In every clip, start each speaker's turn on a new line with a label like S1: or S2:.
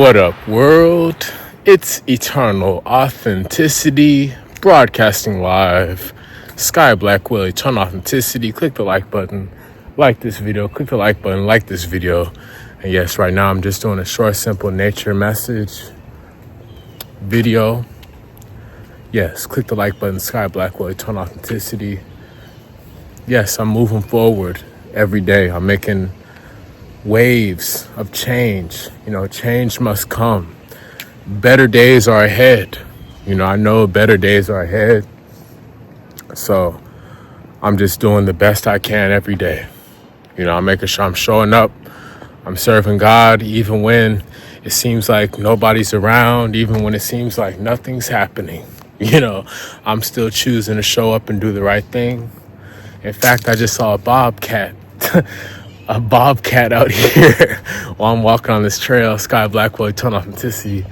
S1: What up, world? It's Eternal Authenticity, broadcasting live. Sky Blackwell, Eternal Authenticity. Click the like button, like this video. Click the like button, like this video. And yes, right now I'm just doing a short, simple nature message video. Yes, click the like button, Sky Blackwell, Eternal Authenticity. Yes, I'm moving forward every day. I'm making waves of change. Change must come. Better days are ahead. I know better days are ahead. So I'm just doing the best I can every day. I'm making sure I'm showing up. I'm serving God even when it seems like nobody's around, even when it seems like nothing's happening. I'm still choosing to show up and do the right thing. In fact, I just saw a bobcat. A bobcat out here while I'm walking on this trail. Sky Blackwell, Eternal Authenticity.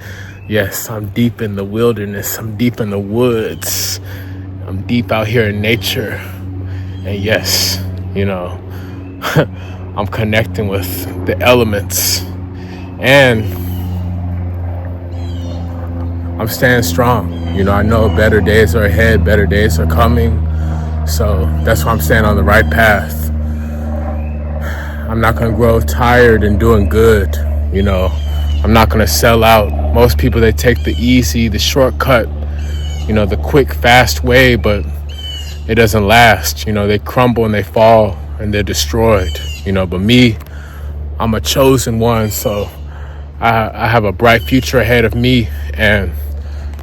S1: Yes, I'm deep in the wilderness. I'm deep in the woods. I'm deep out here in nature. And yes, I'm connecting with the elements. And I'm staying strong. I know better days are ahead. Better days are coming. So that's why I'm staying on the right path. I'm not going to grow tired and doing good. I'm not going to sell out. Most people, they take the easy, the shortcut, the quick, fast way, but it doesn't last. They crumble and they fall and they're destroyed. But me, I'm a chosen one. So I have a bright future ahead of me, and,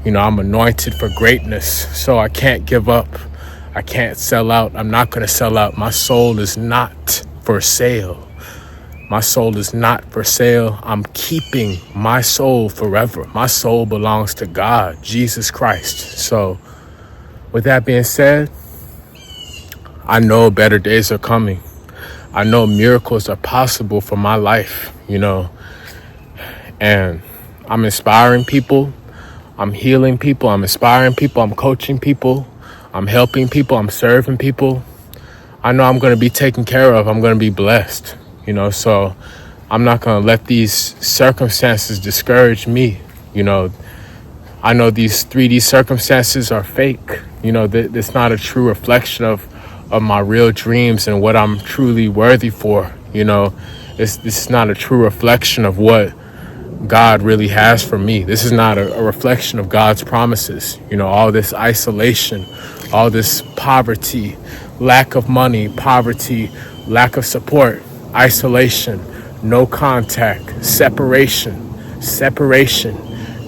S1: I'm anointed for greatness. So I can't give up. I can't sell out. I'm not going to sell out. My soul is not for sale. My soul is not for sale. I'm keeping my soul forever. My soul belongs to God, Jesus Christ. So with that being said, I know better days are coming. I know miracles are possible for my life, and I'm inspiring people. I'm healing people. I'm inspiring people. I'm coaching people. I'm helping people. I'm serving people. I know I'm going to be taken care of. I'm going to be blessed, so I'm not going to let these circumstances discourage me. I know these 3D circumstances are fake. It's not a true reflection of my real dreams and what I'm truly worthy for. This is not a true reflection of what God really has for me. This is not a reflection of God's promises. All this isolation, all this poverty, lack of money, poverty, lack of support, isolation, no contact, separation,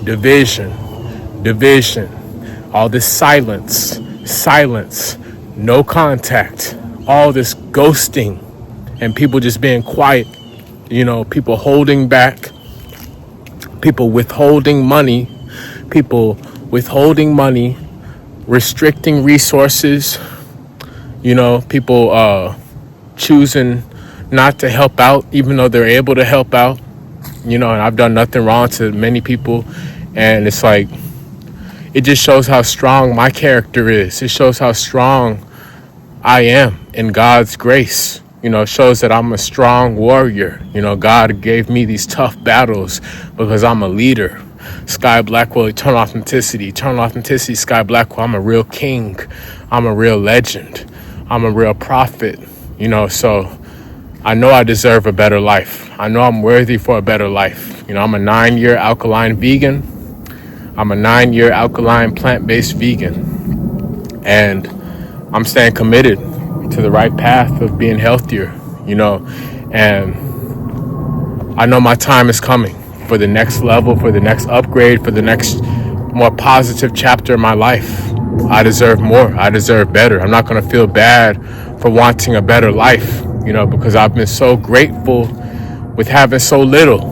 S1: division, all this silence, no contact, all this ghosting, and people just being quiet, people holding back, people withholding money, restricting resources, people choosing not to help out, even though they're able to help out, and I've done nothing wrong to many people. And it's like, it just shows how strong my character is. It shows how strong I am in God's grace. It shows that I'm a strong warrior. God gave me these tough battles because I'm a leader. Sky Blackwell, Eternal Authenticity, Sky Blackwell. I'm a real king. I'm a real legend. I'm a real prophet. So I know I deserve a better life. I know I'm worthy for a better life. I'm a 9-year alkaline vegan. I'm a 9-year alkaline plant-based vegan. And I'm staying committed to the right path of being healthier, and I know my time is coming for the next level, for the next upgrade, for the next more positive chapter of my life. I deserve more. I deserve better. I'm not going to feel bad for wanting a better life, because I've been so grateful with having so little.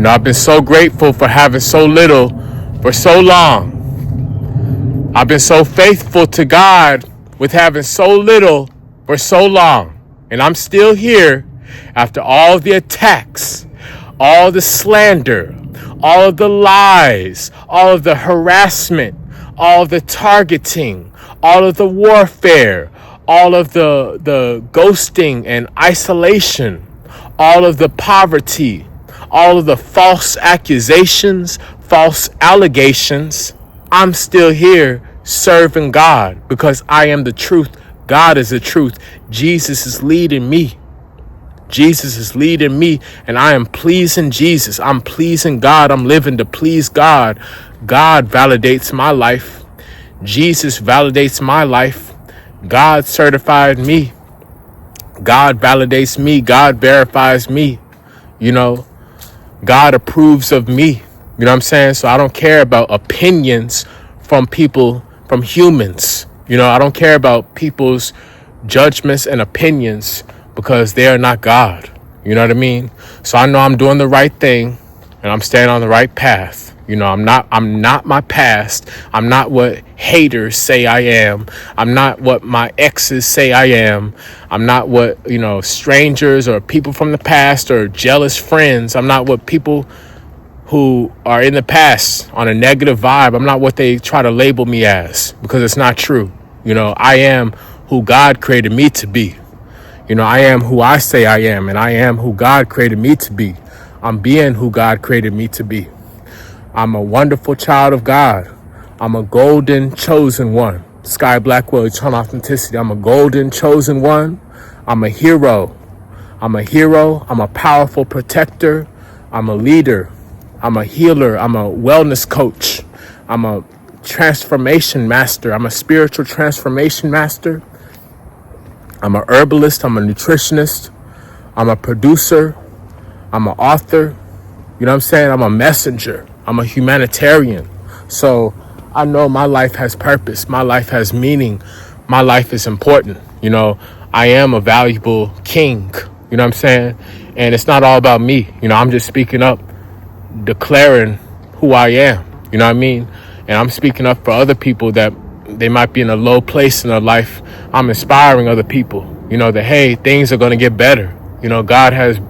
S1: I've been so grateful for having so little for so long. I've been so faithful to God with having so little for so long. And I'm still here after all the attacks, all the slander, all of the lies, all of the harassment, all of the targeting, all of the warfare, all of the ghosting and isolation, all of the poverty, all of the false accusations, false allegations, I'm still here serving God because I am the truth. God is the truth. Jesus is leading me. Jesus is leading me, and I am pleasing Jesus. I'm pleasing God. I'm living to please God. God validates my life. Jesus validates my life. God certified me. God validates me. God verifies me. You know, God approves of me. You know what I'm saying? So I don't care about opinions from people, from humans. You know, I don't care about people's judgments and opinions because they are not God. You know what I mean? So I know I'm doing the right thing and I'm staying on the right path. You know, I'm not my past. I'm not what haters say I am. I'm not what my exes say I am. I'm not what, strangers or people from the past or jealous friends. I'm not what people who are in the past on a negative vibe. I'm not what they try to label me as because it's not true. I am who God created me to be. I am who I say I am, and I am who God created me to be. I'm being who God created me to be. I'm a wonderful child of God. I'm a golden chosen one. Sky Blackwell, eternal authenticity. I'm a golden chosen one. I'm a hero. I'm a hero. I'm a powerful protector. I'm a leader. I'm a healer. I'm a wellness coach. I'm a transformation master. I'm a spiritual transformation master. I'm a herbalist. I'm a nutritionist. I'm a producer. I'm an author. You know what I'm saying? I'm a messenger. I'm a humanitarian. So I know my life has purpose. My life has meaning. My life is important. I am a valuable king. You know what I'm saying? And it's not all about me. I'm just speaking up, declaring who I am. You know what I mean? And I'm speaking up for other people that they might be in a low place in their life. I'm inspiring other people, that, hey, things are going to get better. God has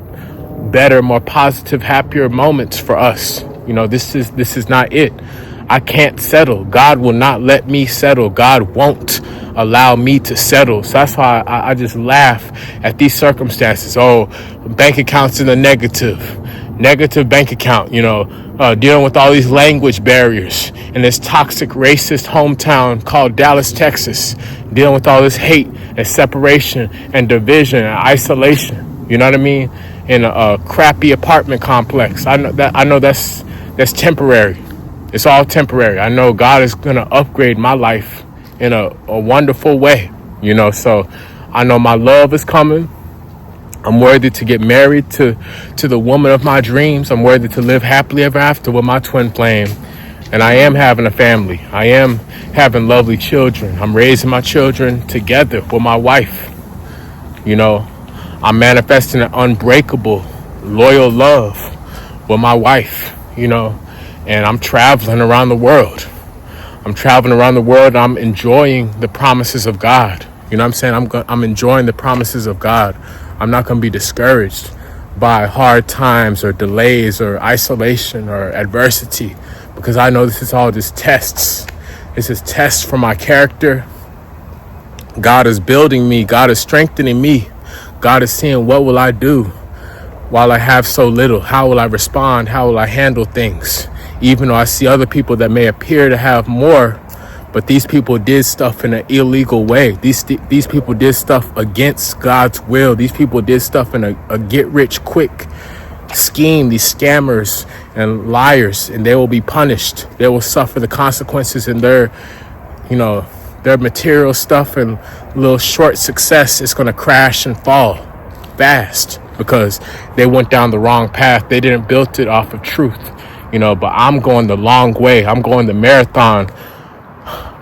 S1: better, more positive, happier moments for us. This is not it. I can't settle. God will not let me settle. God won't allow me to settle. So that's why I just laugh at these circumstances. Oh, bank accounts in the negative bank account, dealing with all these language barriers in this toxic, racist hometown called Dallas, Texas, dealing with all this hate and separation and division and isolation. You know what I mean? In a crappy apartment complex. I know that's temporary. It's all temporary. I know God is going to upgrade my life in a wonderful way, so I know my love is coming. I'm worthy to get married to the woman of my dreams. I'm worthy to live happily ever after with my twin flame. And I am having a family. I am having lovely children. I'm raising my children together with my wife. I'm manifesting an unbreakable, loyal love with my wife, and I'm traveling around the world. I'm enjoying the promises of God. You know what I'm saying? I'm enjoying the promises of God. I'm not going to be discouraged by hard times or delays or isolation or adversity because I know this is all just tests. This is tests for my character. God is building me. God is strengthening me. God is seeing what will I do while I have so little. How will I respond? How will I handle things? Even though I see other people that may appear to have more, but these people did stuff in an illegal way. These people did stuff against God's will. These people did stuff in a get-rich-quick scheme. These scammers and liars, and they will be punished. They will suffer the consequences in their material stuff and little short success. Is going to crash and fall fast because they went down the wrong path. They didn't build it off of truth, but I'm going the long way. I'm going the marathon.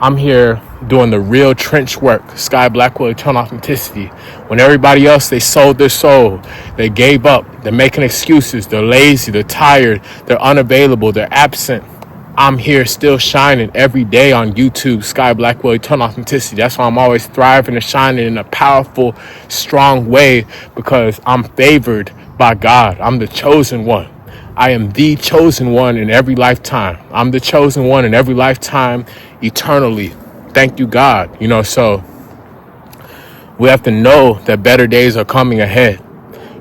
S1: I'm here doing the real trench work. Sky Blackwell, eternal authenticity. When everybody else, they sold their soul. They gave up. They're making excuses. They're lazy. They're tired. They're unavailable. They're absent. I'm here still shining every day on YouTube. Sky Blackwell, eternal authenticity. That's why I'm always thriving and shining in a powerful, strong way because I'm favored by God. I'm the chosen one. I am the chosen one in every lifetime. I'm the chosen one in every lifetime eternally. Thank you, God. So we have to know that better days are coming ahead.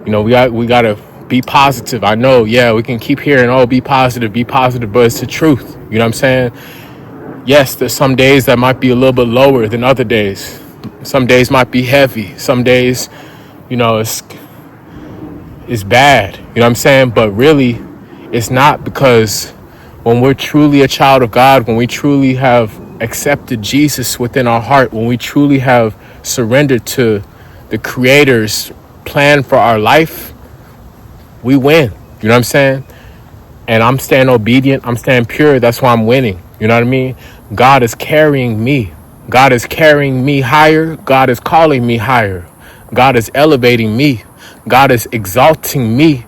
S1: We got to be positive. I know, yeah, we can keep hearing, oh, be positive, but it's the truth. You know what I'm saying? Yes, there's some days that might be a little bit lower than other days. Some days might be heavy. Some days, it's bad. You know what I'm saying? But really, it's not, because when we're truly a child of God, when we truly have accepted Jesus within our heart, when we truly have surrendered to the Creator's plan for our life, we win. You know what I'm saying? And I'm staying obedient. I'm staying pure. That's why I'm winning. You know what I mean? God is carrying me. God is carrying me higher. God is calling me higher. God is elevating me. God is exalting me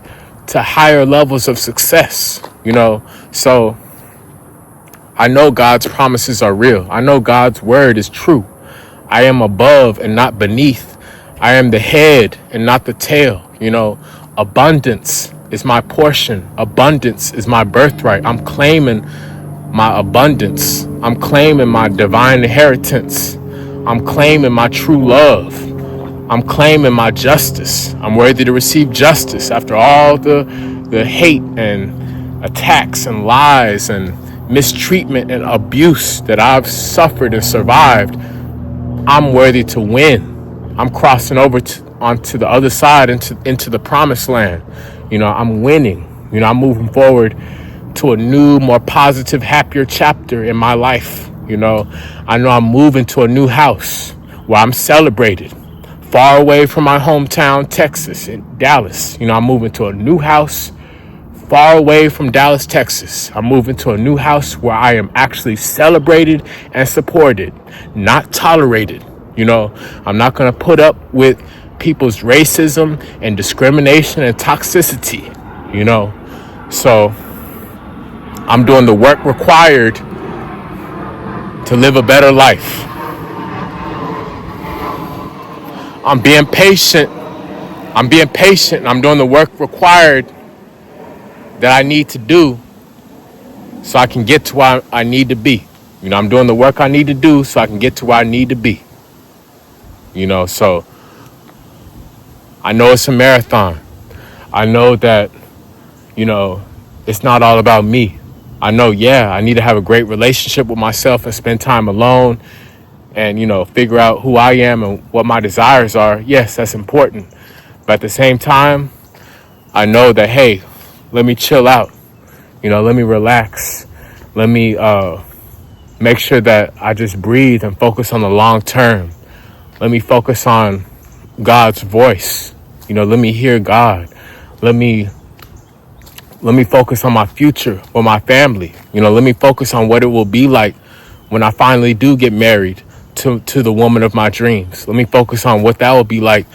S1: to higher levels of success. So I know God's promises are real. I know God's word is true. I am above and not beneath. I am the head and not the tail. Abundance is my portion. Abundance is my birthright. I'm claiming my abundance. I'm claiming my divine inheritance. I'm claiming my true love. I'm claiming my justice. I'm worthy to receive justice after all the hate and attacks and lies and mistreatment and abuse that I've suffered and survived. I'm worthy to win. I'm crossing over onto the other side, into the promised land. I'm winning. I'm moving forward to a new, more positive, happier chapter in my life. I know I'm moving to a new house where I'm celebrated, far away from my hometown, Texas, in Dallas. I'm moving to a new house far away from Dallas, Texas. I'm moving to a new house where I am actually celebrated and supported, not tolerated. I'm not going to put up with people's racism and discrimination and toxicity. So I'm doing the work required to live a better life. I'm being patient. I'm doing the work required that I need to do so I can get to where I need to be. I'm doing the work I need to do so I can get to where I need to be. So I know it's a marathon. I know that, it's not all about me. I know, I need to have a great relationship with myself and spend time alone and, figure out who I am and what my desires are. Yes, that's important. But at the same time, I know that, hey, let me chill out. Let me relax. Let me make sure that I just breathe and focus on the long term. Let me focus on God's voice. Let me hear God. Let me focus on my future with my family. Let me focus on what it will be like when I finally do get married to the woman of my dreams. Let me focus on what that will be like,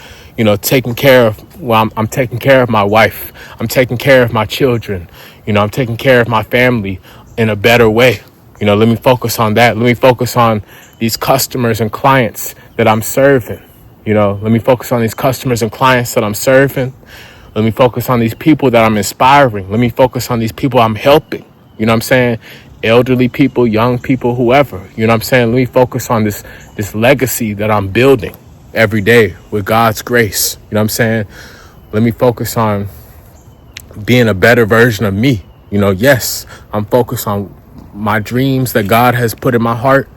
S1: taking care of, I'm taking care of my wife. I'm taking care of my children. I'm taking care of my family in a better way. Let me focus on that. Let me focus on these customers and clients that I'm serving. Let me focus on these customers and clients that I'm serving. Let me focus on these people that I'm inspiring. Let me focus on these people I'm helping. What I'm saying? Elderly people, young people, whoever. What I'm saying? Let me focus on this legacy that I'm building every day with God's grace. What I'm saying? Let me focus on being a better version of me. Yes, I'm focused on my dreams that God has put in my heart.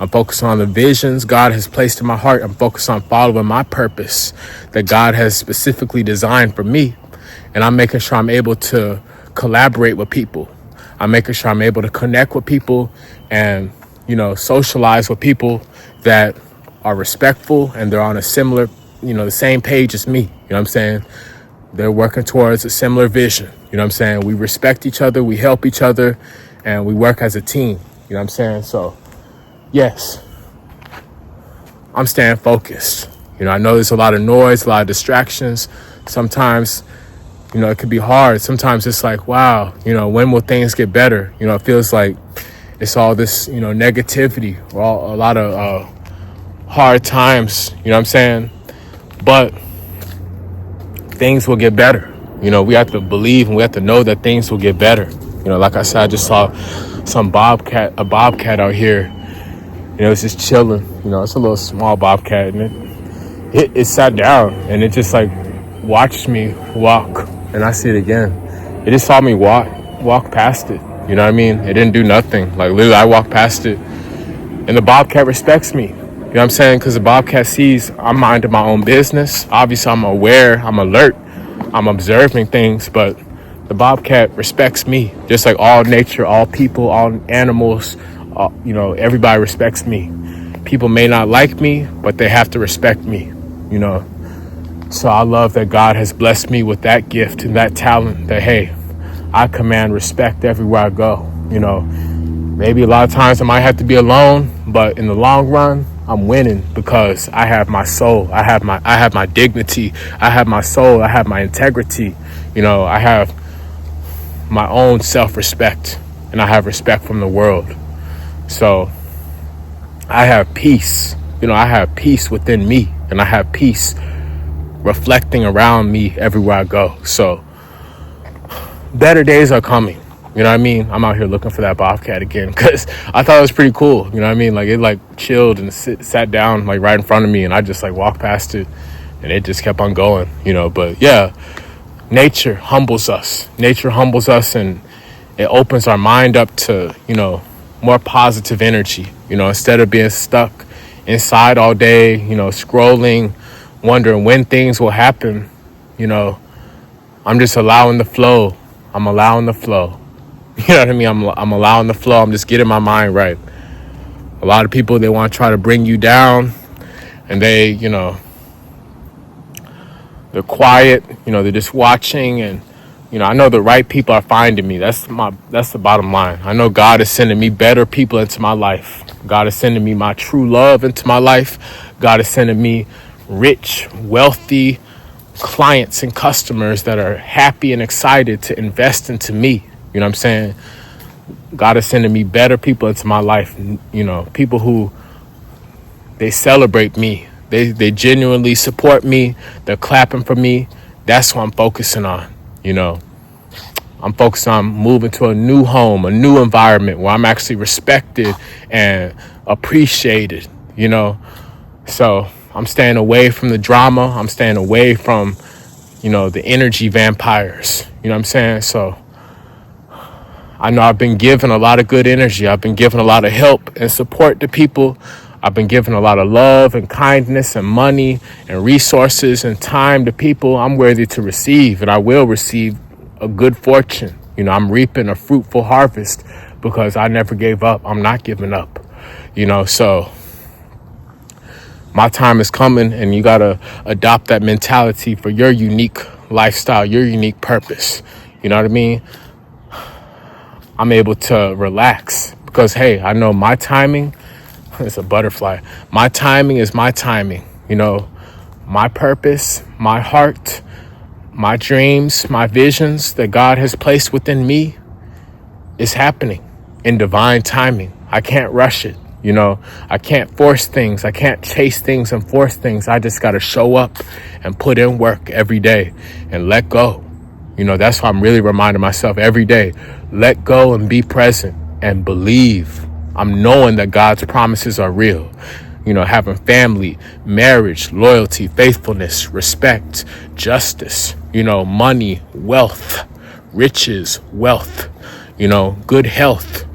S1: I'm focused on the visions God has placed in my heart. I'm focused on following my purpose that God has specifically designed for me. And I'm making sure I'm able to collaborate with people. I'm making sure I'm able to connect with people and, socialize with people that are respectful and they're on a similar, the same page as me. What I'm saying? They're working towards a similar vision. What I'm saying? We respect each other, we help each other, and we work as a team. What I'm saying? So, yes, I'm staying focused. I know there's a lot of noise, a lot of distractions. Sometimes, it could be hard. Sometimes it's like, wow, when will things get better? It feels like it's all this, negativity, or a lot of hard times. What I'm saying? But things will get better. We have to believe and we have to know that things will get better. Like I said, I just saw a bobcat out here. It's just chilling. It's a little small bobcat, and it sat down and it just like watched me walk. And I see it again. It just saw me walk past it. You know what I mean? It didn't do nothing. Like literally, I walked past it, and the bobcat respects me. You know what I'm saying? Because the bobcat sees I'm minding my own business. Obviously, I'm aware, I'm alert, I'm observing things, but the bobcat respects me. Just like all nature, all people, all animals, everybody respects me. People may not like me, but they have to respect me, you know. So I love that God has blessed me with that gift and that talent that, hey, I command respect everywhere I go. You know, maybe a lot of times I might have to be alone, but in the long run, I'm winning because I have my soul. I have my dignity. I have my soul. I have my integrity. You know, I have my own self-respect, and I have respect from the world. So I have peace. You know, I have peace within me, and I have peace reflecting around me everywhere I go. So better days are coming. You know what I mean? I'm out here looking for that bobcat again because I thought it was pretty cool. You know what I mean? Like it like chilled and sat down like right in front of me, and I just like walked past it, and it just kept on going. You know, but yeah, nature humbles us. Nature humbles us, and it opens our mind up to, you know, more positive energy. You know, instead of being stuck inside all day, you know, scrolling, wondering when things will happen. You know, I'm just allowing the flow. I'm allowing the flow. You know what I mean? I'm allowing the flow. I'm just getting my mind right. A lot of people, they want to try to bring you down, and they, you know, they're quiet. You know, they're just watching, and you know, I know the right people are finding me. That's the bottom line. I know God is sending me better people into my life. God is sending me my true love into my life. God is sending me rich, wealthy clients and customers that are happy and excited to invest into me. You know what I'm saying? God is sending me better people into my life. You know, people who, they celebrate me. They genuinely support me. They're clapping for me. That's what I'm focusing on. You know, I'm focused on moving to a new home, a new environment where I'm actually respected and appreciated, you know. So I'm staying away from the drama. I'm staying away from, you know, the energy vampires. You know what I'm saying? So I know I've been given a lot of good energy. I've been given a lot of help and support to people. I've been given a lot of love and kindness and money and resources and time to people. I'm worthy to receive, and I will receive a good fortune. You know, I'm reaping a fruitful harvest because I never gave up. I'm not giving up, you know, so my time is coming, and you got to adopt that mentality for your unique lifestyle, your unique purpose. You know what I mean? I'm able to relax because, hey, I know my timing. It's a butterfly. My timing is my timing. You know, my purpose, my heart, my dreams, my visions that God has placed within me is happening in divine timing. I can't rush it. You know, I can't force things. I can't chase things and force things. I just got to show up and put in work every day and let go. You know, that's why I'm really reminding myself every day, let go and be present and believe. I'm knowing that God's promises are real. You know, having family, marriage, loyalty, faithfulness, respect, justice, you know, money, wealth, riches, wealth, you know, good health,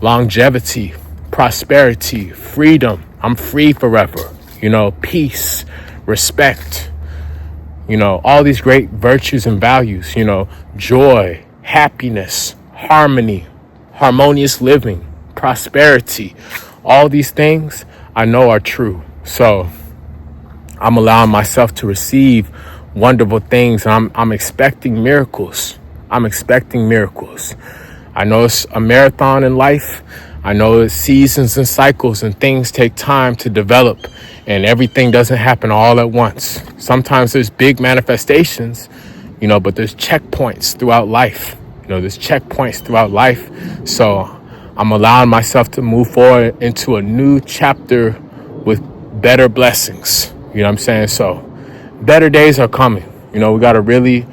S1: longevity, prosperity, freedom. I'm free forever. You know, peace, respect, you know, all these great virtues and values, you know, joy, happiness, harmony, harmonious living, prosperity, all these things I know are true. So I'm allowing myself to receive wonderful things, and I'm expecting miracles. I'm expecting miracles. I know it's a marathon in life. I know it's seasons and cycles, and things take time to develop, and everything doesn't happen all at once. Sometimes there's big manifestations, you know, but there's checkpoints throughout life. You know, there's checkpoints throughout life. So I'm allowing myself to move forward into a new chapter with better blessings. You know what I'm saying? So better days are coming. You know, we got to really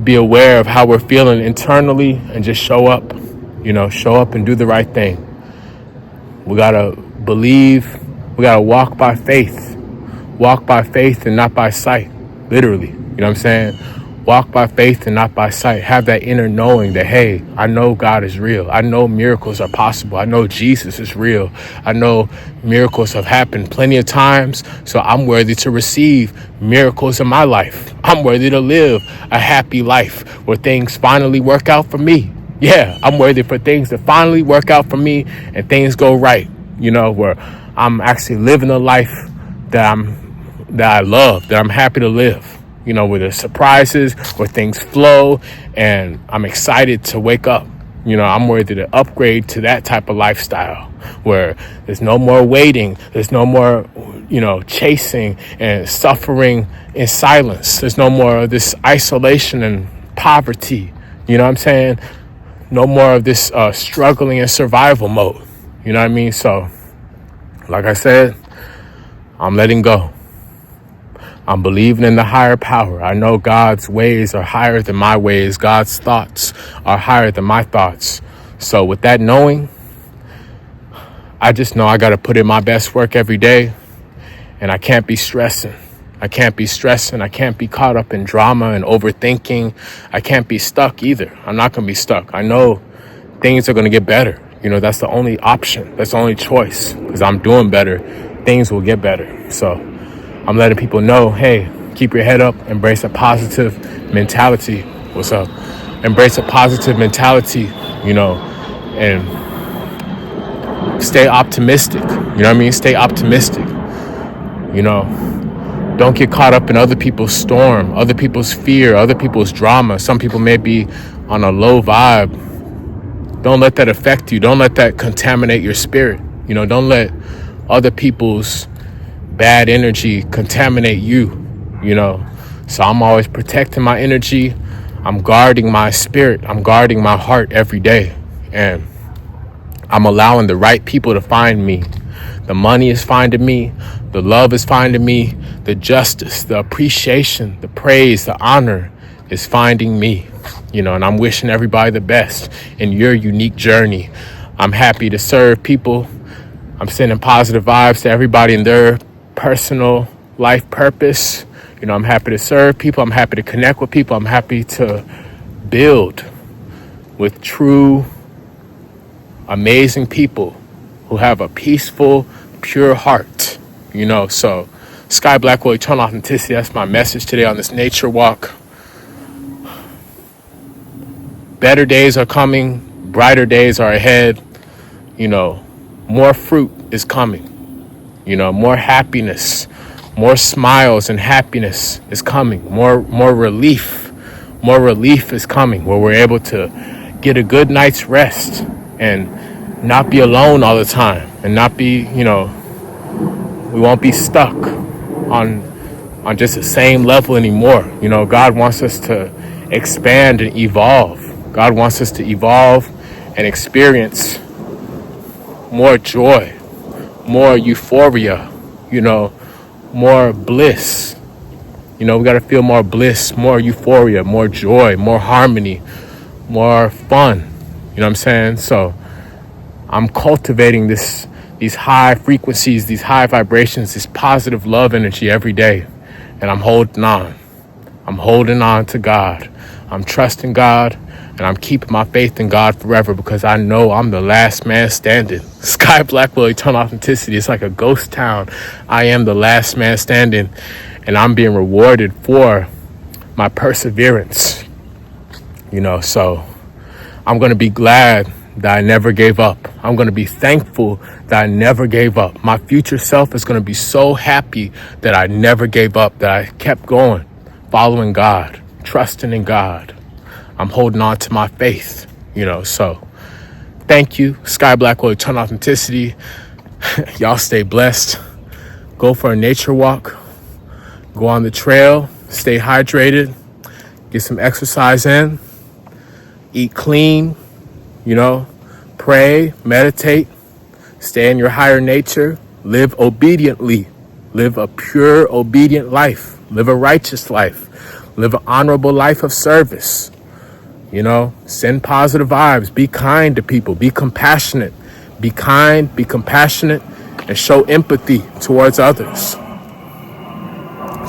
S1: be aware of how we're feeling internally and just show up, you know, show up and do the right thing. We got to believe. We got to walk by faith and not by sight, literally. You know what I'm saying? Walk by faith and not by sight. Have that inner knowing that, hey, I know God is real. I know miracles are possible. I know Jesus is real. I know miracles have happened plenty of times, so I'm worthy to receive miracles in my life. I'm worthy to live a happy life where things finally work out for me. Yeah, I'm worthy for things to finally work out for me and things go right, where I'm actually living a life that I love, that I'm happy to live. Where there's surprises, where things flow, and I'm excited to wake up. I'm worthy to upgrade to that type of lifestyle where there's no more waiting. There's no more, chasing and suffering in silence. There's no more of this isolation and poverty. You know what I'm saying? No more of this struggling in survival mode. You know what I mean? So, like I said, I'm letting go. I'm believing in the higher power. I know God's ways are higher than my ways. God's thoughts are higher than my thoughts. So with that knowing, I just know I got to put in my best work every day, and I can't be stressing. I can't be caught up in drama and overthinking. I can't be stuck either. I'm not going to be stuck. I know things are going to get better. That's the only option. That's the only choice, because I'm doing better. Things will get better. So I'm letting people know, hey, keep your head up, embrace a positive mentality. What's up? Embrace a positive mentality, and stay optimistic. You know what I mean? Stay optimistic. Don't get caught up in other people's storm, other people's fear, other people's drama. Some people may be on a low vibe. Don't let that affect you. Don't let that contaminate your spirit. Don't let other people's bad energy contaminate you. So I'm always protecting my energy. I'm guarding my spirit. I'm guarding my heart every day. And I'm allowing the right people to find me. The money is finding me. The love is finding me. The justice, the appreciation, the praise, the honor is finding me. And I'm wishing everybody the best in your unique journey. I'm happy to serve people. I'm sending positive vibes to everybody in their personal life purpose. I'm happy to serve people. I'm happy to connect with people. I'm happy to build with true, amazing people who have a peaceful, pure heart. So Sky Blackwell, eternal authenticity. That's my message today on this nature walk. Better days are coming. Brighter days are ahead. More fruit is coming. More happiness, more smiles and happiness is coming. More relief. More relief is coming, where we're able to get a good night's rest and not be alone all the time, and not be, we won't be stuck on just the same level anymore. God wants us to expand and evolve. God wants us to evolve and experience more joy, more euphoria, more bliss. We got to feel more bliss, more euphoria, more joy, more harmony, more fun. You know what I'm saying? So I'm cultivating these high frequencies, these high vibrations, this positive love energy every day. And I'm holding on. I'm holding on to God. I'm trusting God. And I'm keeping my faith in God forever, because I know I'm the last man standing. Sky Blackwell, eternal authenticity. It's like a ghost town. I am the last man standing, and I'm being rewarded for my perseverance. So I'm going to be glad that I never gave up. I'm going to be thankful that I never gave up. My future self is going to be so happy that I never gave up, that I kept going, following God, trusting in God. I'm holding on to my faith, so thank you. Sky Blackwell, eternal authenticity. Y'all stay blessed. Go for a nature walk. Go on the trail. Stay hydrated. Get some exercise in. Eat clean, pray, meditate. Stay in your higher nature. Live obediently. Live a pure, obedient life. Live a righteous life. Live an honorable life of service. Send positive vibes. Be kind to people. Be compassionate. Be kind, be compassionate, and show empathy towards others.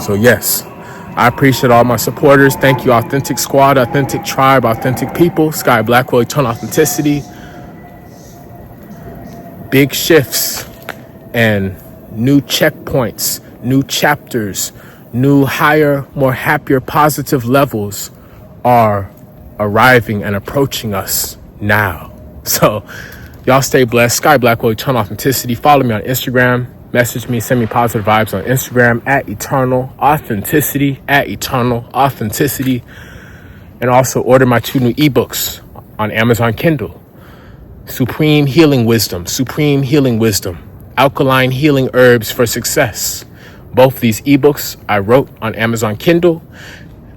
S1: So yes, I appreciate all my supporters. Thank you, Authentic Squad, Authentic Tribe, Authentic People, Sky Blackwell, Eternal Authenticity. Big shifts and new checkpoints, new chapters, new higher, more happier, positive levels are arriving and approaching us now. So y'all stay blessed. Sky Blackwell, Eternal Authenticity. Follow me on Instagram. Message me, send me positive vibes on Instagram at Eternal Authenticity, at Eternal Authenticity. And also order my 2 new ebooks on Amazon Kindle. Supreme Healing Wisdom, Alkaline Healing Herbs for Success. Both these ebooks I wrote on Amazon Kindle.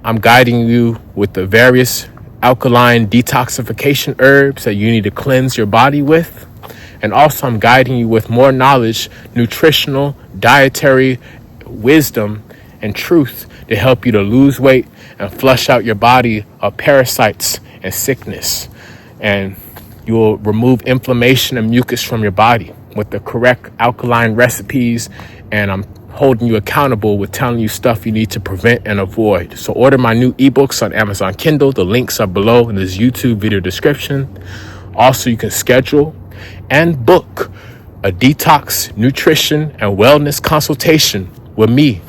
S1: I'm guiding you with the various alkaline detoxification herbs that you need to cleanse your body with. And also I'm guiding you with more knowledge, nutritional, dietary wisdom, and truth to help you to lose weight and flush out your body of parasites and sickness. And you will remove inflammation and mucus from your body with the correct alkaline recipes. And I'm holding you accountable with telling you stuff you need to prevent and avoid. So order my new ebooks on Amazon Kindle. The links are below in this YouTube video description. Also, you can schedule and book a detox, nutrition, and wellness consultation with me,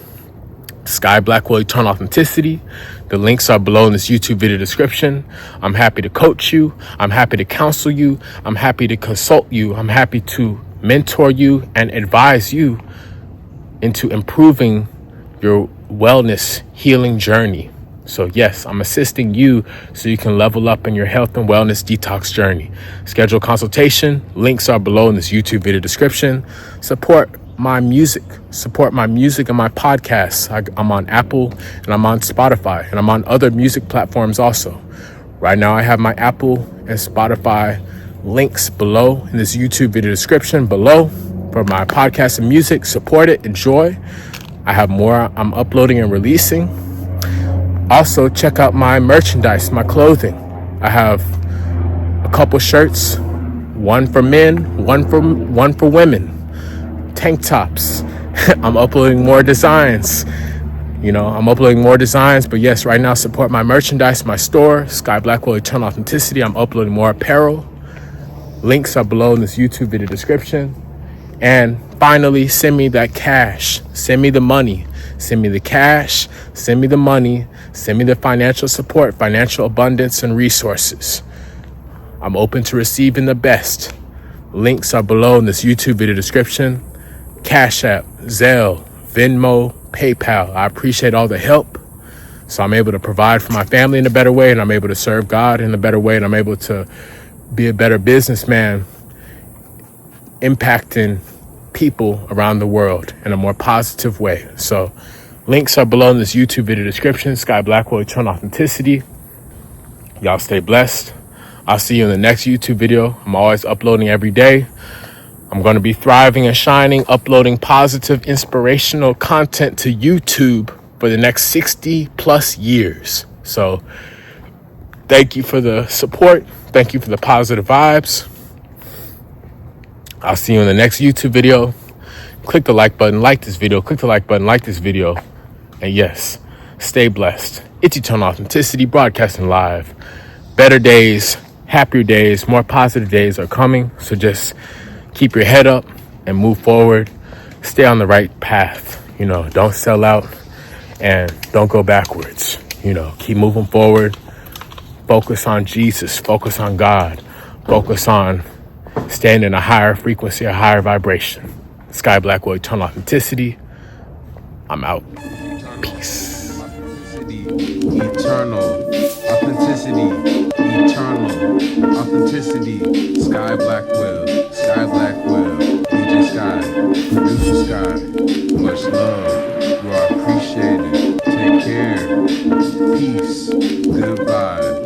S1: Sky Blackwell, Eternal Authenticity. The links are below in this YouTube video description. I'm happy to coach you. I'm happy to counsel you. I'm happy to consult you. I'm happy to mentor you and advise you into improving your wellness healing journey. So yes, I'm assisting you so you can level up in your health and wellness detox journey. Schedule consultation. Links are below in this YouTube video description. Support my music and my podcasts. I'm on Apple and I'm on Spotify and I'm on other music platforms also. Right now I have my Apple and Spotify links below in this YouTube video description below for my podcast and music. Support it, enjoy. I have more I'm uploading and releasing. Also, check out my merchandise, my clothing. I have a couple shirts, one for men, one for women, tank tops. I'm uploading more designs. But yes, right now support my merchandise, my store, Sky Blackwell, Eternal Authenticity. I'm uploading more apparel. Links are below in this YouTube video description. And finally, send me that cash. Send me the money. Send me the cash. Send me the money. Send me the financial support, financial abundance, and resources. I'm open to receiving the best. Links are below in this YouTube video description. Cash App, Zelle, Venmo, PayPal. I appreciate all the help. So I'm able to provide for my family in a better way, and I'm able to serve God in a better way, and I'm able to be a better businessman, impacting people around the world in a more positive way. So links are below in this YouTube video description. Sky Blackwell, Eternal Authenticity. Y'all stay blessed. I'll see you in the next YouTube video. I'm always uploading every day. I'm going to be thriving and shining, uploading positive, inspirational content to YouTube for the next 60 plus years. So thank you for the support. Thank you for the positive vibes. I'll see you in the next YouTube video. Click the like button, like this video. Click the like button, like this video. And yes, stay blessed. It's Eternal Authenticity, broadcasting live. Better days, happier days, more positive days are coming. So just keep your head up and move forward. Stay on the right path. Don't sell out and don't go backwards. Keep moving forward. Focus on Jesus. Focus on God. Focus on staying in a higher frequency, a higher vibration. Sky Blackwell, Eternal Authenticity. I'm out. Peace.
S2: Eternal Authenticity. Eternal Authenticity. Sky Blackwell. DJ Sky. Producer Sky. Much love. You are appreciated. Take care. Peace. Good vibes.